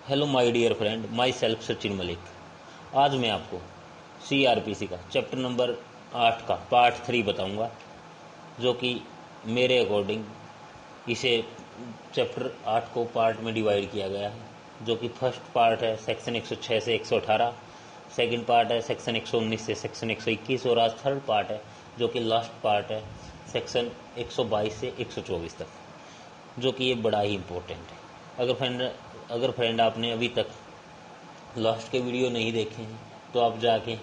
Hello my dear friend, myself Sachin Malik. आज मैं आपको सीआरपीसी का चैप्टर नंबर 8 का पार्ट 3 बताऊंगा, जो कि मेरे अकॉर्डिंग इसे चैप्टर 8 को पार्ट में डिवाइड किया गया है। जो कि फर्स्ट पार्ट है सेक्शन 106 से 118, सेकंड पार्ट है सेक्शन 119 से सेक्शन 121 और आज थर्ड पार्ट है जो कि लास्ट पार्ट है सेक्शन 122 से 124 तक, जो कि ये बड़ा ही इम्पोर्टेंट है। अगर फ्रेंड आपने अभी तक लास्ट के वीडियो नहीं देखे हैं तो आप जाके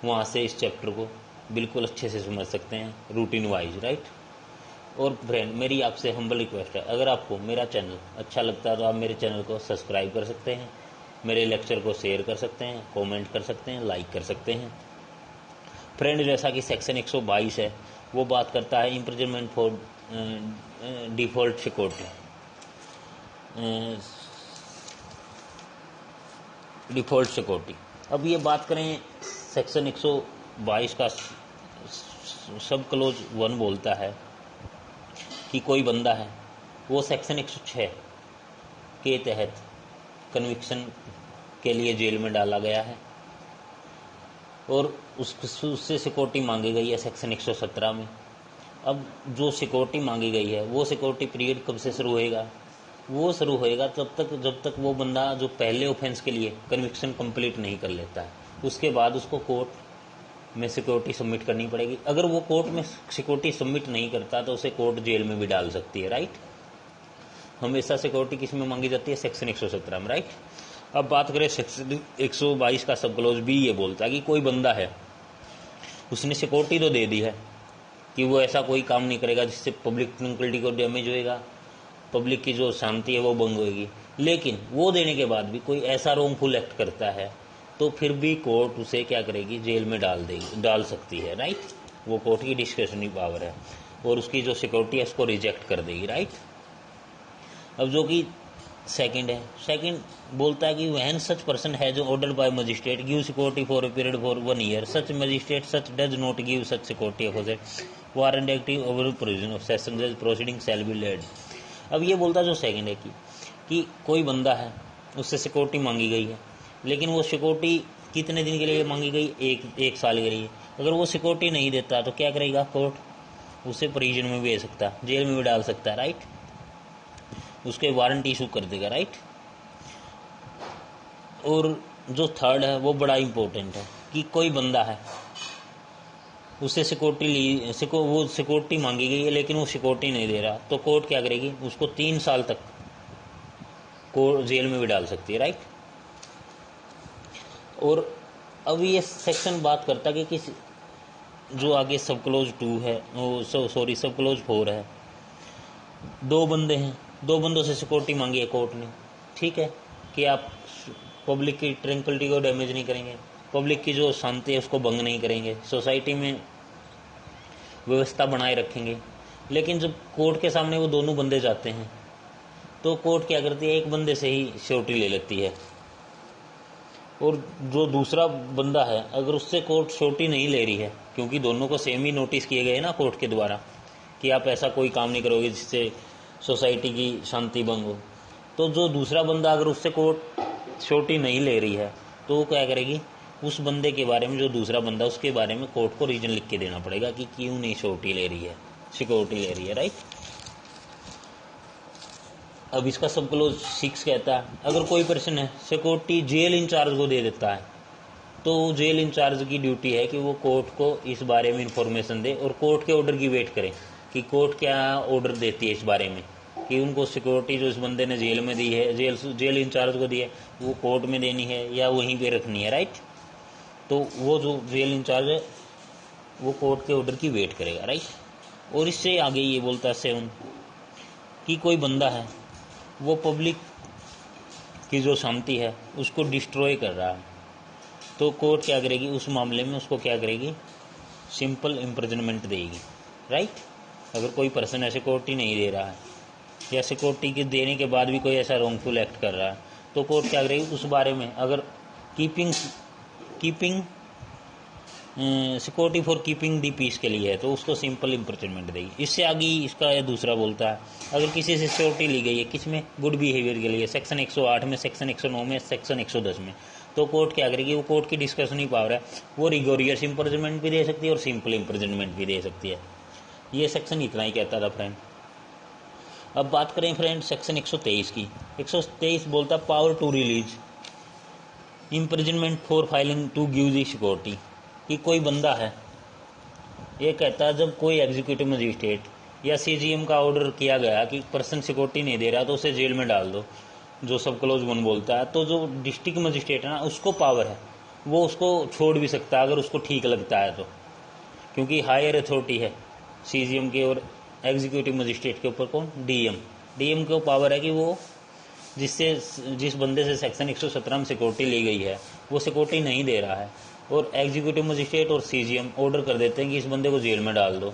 वहाँ से इस चैप्टर को बिल्कुल अच्छे से समझ सकते हैं रूटीन वाइज, राइट। और फ्रेंड, मेरी आपसे हम्बल रिक्वेस्ट है, अगर आपको मेरा चैनल अच्छा लगता है तो आप मेरे चैनल को सब्सक्राइब कर सकते हैं, मेरे लेक्चर को शेयर कर सकते हैं, कमेंट कर सकते हैं, लाइक कर सकते हैं। फ्रेंड, जैसा कि सेक्शन 122 है वो बात करता है imprisonment for default security, default security. अब ये बात करें सेक्शन 122 का सब क्लोज 1 बोलता है कि कोई बंदा है वो सेक्शन 106 के तहत कन्विक्शन के लिए जेल में डाला गया है और उससे सिक्योरिटी मांगी गई है सेक्शन 117 में। अब जो सिक्योरिटी मांगी गई है वो सिक्योरिटी पीरियड कब से शुरू होएगा? वो शुरू होएगा जब तक वो बंदा जो पहले ऑफेंस के लिए कन्विक्शन कंप्लीट नहीं कर लेता है, उसके बाद उसको कोर्ट में सिक्योरिटी सबमिट करनी पड़ेगी। अगर वो कोर्ट में सिक्योरिटी सबमिट नहीं करता तो उसे कोर्ट जेल में भी डाल सकती है, राइट। हमेशा सिक्योरिटी किस में मांगी जाती है? सेक्शन 117 में, राइट। अब बात करें सेक्शन 122 का सब क्लोज बी, ये बोलता है कि कोई बंदा है उसने सिक्योरिटी तो दे दी है कि वो ऐसा कोई काम नहीं करेगा जिससे पब्लिक ट्रैंक्विलिटी को डैमेज होएगा, पब्लिक की जो शांति है वो भंग होएगी, लेकिन वो देने के बाद भी कोई ऐसा रॉन्गफुल एक्ट करता है तो फिर भी कोर्ट उसे क्या करेगी? जेल में डाल सकती है, राइट। वो कोर्ट की डिस्क्रिशनरी पावर है और उसकी जो सिक्योरिटी है उसको रिजेक्ट कर देगी, राइट। अब जो कि सेकंड है, सेकंड बोलता है कि when such person has ordered bye magistrate give security for a period for 1 year such magistrate such does not give such security opposite warrant active over provision of session जज proceeding shall be lead. अब ये बोलता जो second है कि कोई बंदा है उससे सिक्योरिटी मांगी गई है, लेकिन वो सिक्योरिटी कितने दिन के लिए मांगी गई? एक साल के लिए। अगर वो सिक्योरिटी नहीं देता तो क्या करेगा कोर्ट? उसे प्रिजन में भी भेज सकता है, जेल में भी डाल सकता है, राइट। उसके वारंट इशू कर देगा, राइट। और जो थर्ड है वो बड़ा इंपॉर्टेंट है कि कोई बंदा है उससे वो सिक्योरिटी मांगी गई है लेकिन वो सिक्योरिटी नहीं दे रहा तो कोर्ट क्या करेगी? उसको 3 साल तक कोर्ट जेल में भी डाल सकती है, राइट। और अब ये सेक्शन बात करता है कि जो आगे सब क्लोज 2 है, सब क्लोज 4 है। 2 बंदे हैं, 2 बंदों से सिक्योरिटी मांगी है कोर्ट ने, ठीक है, कि आप पब्लिक की ट्रैंक्विलिटी को डैमेज नहीं करेंगे, पब्लिक की जो शांति है उसको भंग नहीं करेंगे, सोसाइटी में व्यवस्था बनाए रखेंगे। लेकिन जब कोर्ट के सामने वो दोनों बंदे जाते हैं तो कोर्ट क्या करती है? एक बंदे से ही श्योरिटी ले लेती है और जो दूसरा बंदा है अगर उससे कोर्ट श्योरिटी नहीं ले रही है, क्योंकि दोनों को सेम ही नोटिस किए गए ना कोर्ट के द्वारा कि आप ऐसा कोई काम नहीं करोगे जिससे सोसाइटी की शांति भंग हो, तो जो दूसरा बंदा अगर उससे कोर्ट श्योरिटी नहीं ले रही है तो वो क्या करेगी? उस बंदे के बारे में, जो दूसरा बंदा उसके बारे में कोर्ट को रीजन लिख के देना पड़ेगा कि क्यों नहीं श्योरिटी ले रही है, सिक्योरिटी ले रही है, राइट। अब इसका सब क्लोज 6 कहता है अगर कोई पर्सन है सिक्योरिटी जेल इंचार्ज को दे देता है तो जेल इंचार्ज की ड्यूटी है कि वो कोर्ट को इस बारे में इंफॉर्मेशन दे और कोर्ट के ऑर्डर की वेट करे कि कोर्ट क्या ऑर्डर देती है इस बारे में, कि उनको सिक्योरिटी जो इस बंदे ने जेल में दी है, जेल इंचार्ज को दी है, वो कोर्ट में देनी है या वहीं पे रखनी है, राइट। तो वो जो जेल इंचार्ज है वो कोर्ट के ऑर्डर की वेट करेगा, राइट। और इससे आगे ये बोलता है 7 कि कोई बंदा है वो पब्लिक की जो शांति है उसको डिस्ट्रॉय कर रहा है तो कोर्ट क्या करेगी? उस मामले में उसको क्या करेगी? सिंपल इम्प्रिजनमेंट देगी, राइट। अगर कोई पर्सन ऐसे सिक्योरिटी नहीं दे रहा है या सिक्योरिटी के देने के बाद भी कोई ऐसा रॉन्गफुल एक्ट कर रहा है तो कोर्ट क्या करेगी? उस बारे में अगर keeping security for keeping the peace के लिए है तो उसको सिंपल इम्प्रिजनमेंट देगी। इससे आगे इसका दूसरा बोलता है अगर किसी से सिक्योरिटी ली गई है किस में, गुड बिहेवियर के लिए, सेक्शन 108 में, सेक्शन 109 में, सेक्शन 110 में, तो कोर्ट क्या करेगी, वो कोर्ट की डिस्कशनरी पावर है, वो रिगोरियस इम्प्रिजनमेंट भी दे सकती है और सिंपल इम्प्रिजनमेंट भी दे सकती है। ये सेक्शन इतना ही कहता था फ्रेंड। अब बात करें फ्रेंड सेक्शन 123 की। 123 बोलता है power to release imprisonment for failing to give the security, कि कोई बंदा है, ये कहता है जब कोई एग्जीक्यूटिव मजिस्ट्रेट या सीजीएम का ऑर्डर किया गया कि पर्सन सिक्योरिटी नहीं दे रहा तो उसे जेल में डाल दो, जो सब क्लोज 1 बोलता है, तो जो डिस्ट्रिक्ट मजिस्ट्रेट है ना उसको पावर है, वो उसको छोड़ भी सकता है अगर उसको ठीक लगता है तो, क्योंकि हायर अथॉरिटी है सीजीएम के और एग्जीक्यूटिव मजिस्ट्रेट के ऊपर कौन, डीएम को पावर है कि वो जिस बंदे से सेक्शन 117 में सिक्योरिटी ली गई है वो सिक्योरिटी नहीं दे रहा है और एग्जीक्यूटिव मजिस्ट्रेट और सीजीएम ऑर्डर कर देते हैं कि इस बंदे को जेल में डाल दो,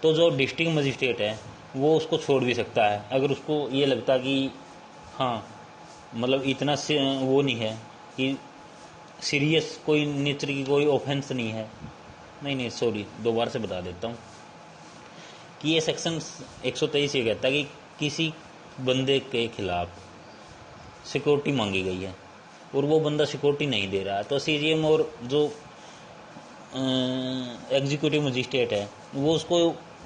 तो जो डिस्ट्रिक्ट मजिस्ट्रेट है वो उसको छोड़ भी सकता है अगर उसको ये लगता कि हाँ मतलब इतना वो नहीं है कि सीरियस कोई नेचर की कोई ऑफेंस नहीं है, नहीं सॉरी दोबारा से बता देता हूँ कि ये सेक्शन 123 ये कहता है कि किसी बंदे के खिलाफ सिक्योरिटी मांगी गई है और वो बंदा सिक्योरिटी नहीं दे रहा है तो सीजीएम और जो एग्जीक्यूटिव मजिस्ट्रेट है वो उसको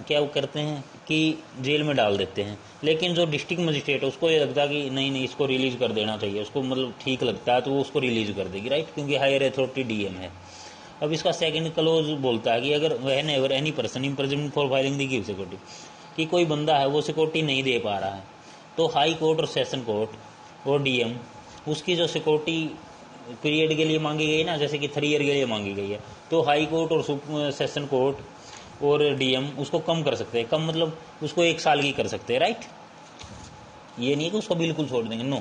क्या करते हैं कि जेल में डाल देते हैं, लेकिन जो डिस्ट्रिक्ट मजिस्ट्रेट है उसको ये लगता है कि नहीं इसको रिलीज कर देना चाहिए, उसको मतलब ठीक लगता है तो वो उसको रिलीज कर देगी, राइट, क्योंकि हायर अथॉरिटी डीएम है। अब इसका सेकंड क्लोज बोलता है कि अगर when ever any person imprisonment for filing the give security, कि कोई बंदा है वो सिक्योरिटी नहीं दे पा रहा है तो हाई कोर्ट और सेशन कोर्ट और डीएम उसकी जो सिक्योरिटी पीरियड के लिए मांगी गई ना, जैसे कि 3 ईयर के लिए मांगी गई है, तो हाई कोर्ट और सेशन कोर्ट और डीएम उसको कम कर सकते हैं, कम मतलब उसको 1 साल की कर सकते हैं, राइट, ये नहीं है कि उसको बिल्कुल छोड़ देंगे, नो।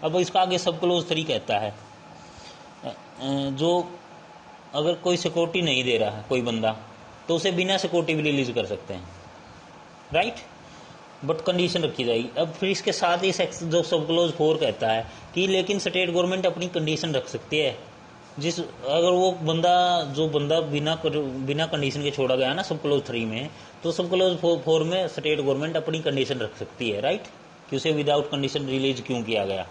अब इसका आगे सब क्लोज 3 कहता है जो अगर कोई सिक्योरिटी नहीं दे रहा है कोई बंदा तो उसे बिना सिक्योरिटी भी रिलीज कर सकते हैं, राइट, बट कंडीशन रखी जाएगी। अब फिर इसके साथ ही जो सब क्लोज 4 कहता है कि लेकिन स्टेट गवर्नमेंट अपनी कंडीशन रख सकती है, अगर वो जो बंदा बिना कंडीशन के छोड़ा गया ना सब क्लोज 3 में, तो सब क्लोज 4 में स्टेट गवर्नमेंट अपनी कंडीशन रख सकती है, राइट, कि उसे विदाउट कंडीशन रिलीज क्यों किया गया,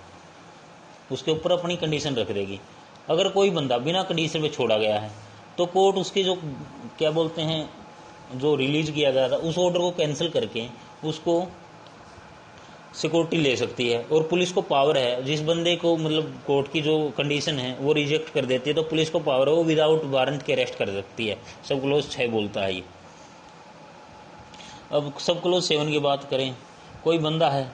उसके ऊपर अपनी कंडीशन रख देगी। अगर कोई बंदा बिना कंडीशन में छोड़ा गया है तो कोर्ट उसकी जो क्या बोलते हैं जो रिलीज किया गया था उस ऑर्डर को कैंसिल करके उसको सिक्योरिटी ले सकती है, और पुलिस को पावर है जिस बंदे को मतलब कोर्ट की जो कंडीशन है वो रिजेक्ट कर देती है तो पुलिस को पावर है वो विदाउट वारंट के अरेस्ट कर सकती है, सब क्लोज 6 बोलता है ये। अब सब क्लोज 7 की बात करें, कोई बंदा है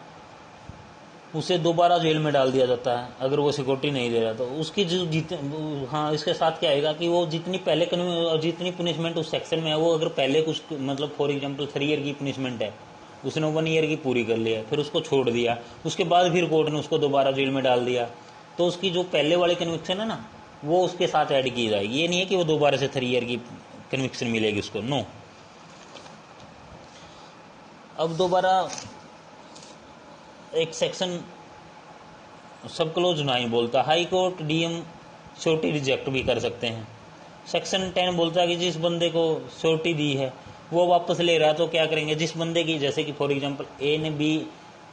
उसे दोबारा जेल में डाल दिया जाता है अगर वो सिक्योरिटी नहीं दे रहा तो उसकी जो हाँ इसके साथ क्या आएगा कि वो जितनी पनिशमेंट उस सेक्शन में है वो अगर पहले कुछ मतलब फॉर एग्जांपल 3 ईयर की पनिशमेंट है उसने 1 ईयर की पूरी कर लिया फिर उसको छोड़ दिया, उसके बाद फिर कोर्ट ने उसको दोबारा जेल में डाल दिया तो उसकी जो पहले वाली कन्विक्शन है ना वो उसके साथ ऐड की जाएगी, ये नहीं है कि वो दोबारा से 3 ईयर की कन्विक्शन मिलेगी उसको, नो। अब दोबारा एक सेक्शन सब क्लोज 9 बोलता है high court DM security reject भी कर सकते हैं। सेक्शन 10 बोलता है कि जिस बंदे को सिक्योरिटी दी है वो वापस ले रहा है तो क्या करेंगे, जिस बंदे की जैसे कि फॉर एग्जांपल ए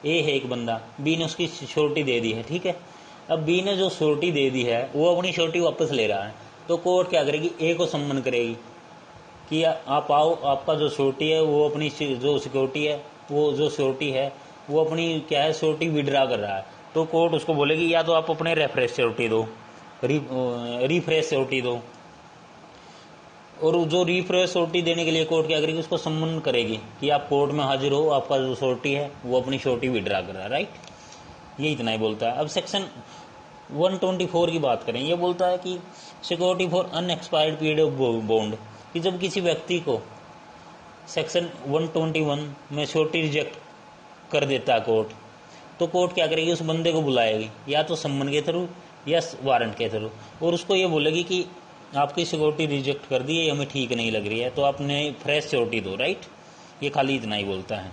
है एक बंदा, बी ने उसकी सिक्योरिटी दे दी है, ठीक है, अब बी ने जो सिक्योरिटी दे दी है वो अपनी सिक्योरिटी वापस ले रहा है तो कोर्ट क्या करेगी, ए को सम्मन करेगी कि आप आओ, आपका जो सिक्योरिटी है वो अपनी जो सिक्योरिटी है वो अपनी क्या है सिक्योरिटी विड्रा कर रहा है, तो कोर्ट उसको बोलेगी या तो आप अपने रेफ्रेश सिक्योरिटी दो, रिफ्रेश सिक्योरिटी दो, और जो रिफ्रेश सिक्योरिटी देने के लिए कोर्ट क्या करेगी, उसको सम्मन करेगी कि आप कोर्ट में हाजिर हो, आपका जो सिक्योरिटी है वो अपनी सिक्योरिटी विड्रा कर रहा है, राइट, ये इतना ही बोलता है। अब सेक्शन 124 की बात करें, ये बोलता है कि security for unexpired period of bond, कि जब किसी व्यक्ति को सेक्शन 121 में सिक्योरिटी रिजेक्ट कर देता है कोर्ट, तो कोर्ट क्या करेगी, उस बंदे को बुलाएगी या तो सम्मन के थ्रू या वारंट के थ्रू, और उसको ये बोलेगी कि आपकी सिक्योरिटी रिजेक्ट कर दी है, हमें ठीक नहीं लग रही है तो आपने फ्रेश सिक्योरिटी दो, राइट, ये खाली इतना ही बोलता है।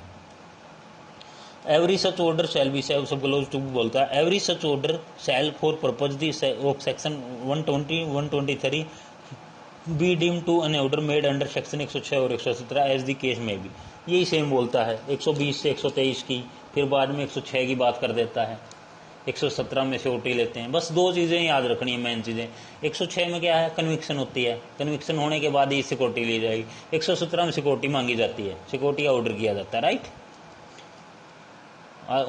Every such order shall be sub clause 2 बोलता है every such order shall for purpose the of section 120 123 be deem to an order made under section 106 और 117 एज दी केस में भी, यही सेम बोलता है। 120 से 123 की, फिर बाद में 106 की बात कर देता है, 117 में सिक्योरिटी लेते हैं। बस दो चीज़ें याद रखनी है, मेन चीज़ें। 106 में क्या है, कन्विक्शन होती है, कन्विक्शन होने के बाद ही सिक्योरिटी ली जाएगी। 117 में सिक्योरिटी मांगी जाती है, सिक्योरिटी का ऑर्डर किया जाता है, राइट।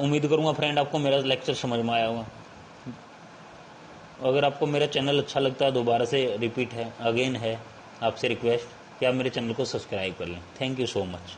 उम्मीद करूंगा फ्रेंड आपको मेरा लेक्चर समझ में आया होगा। अगर आपको मेरा चैनल अच्छा लगता है, दोबारा से रिपीट है, अगेन है आपसे रिक्वेस्ट कि आप मेरे चैनल को सब्सक्राइब कर लें। Thank you so much.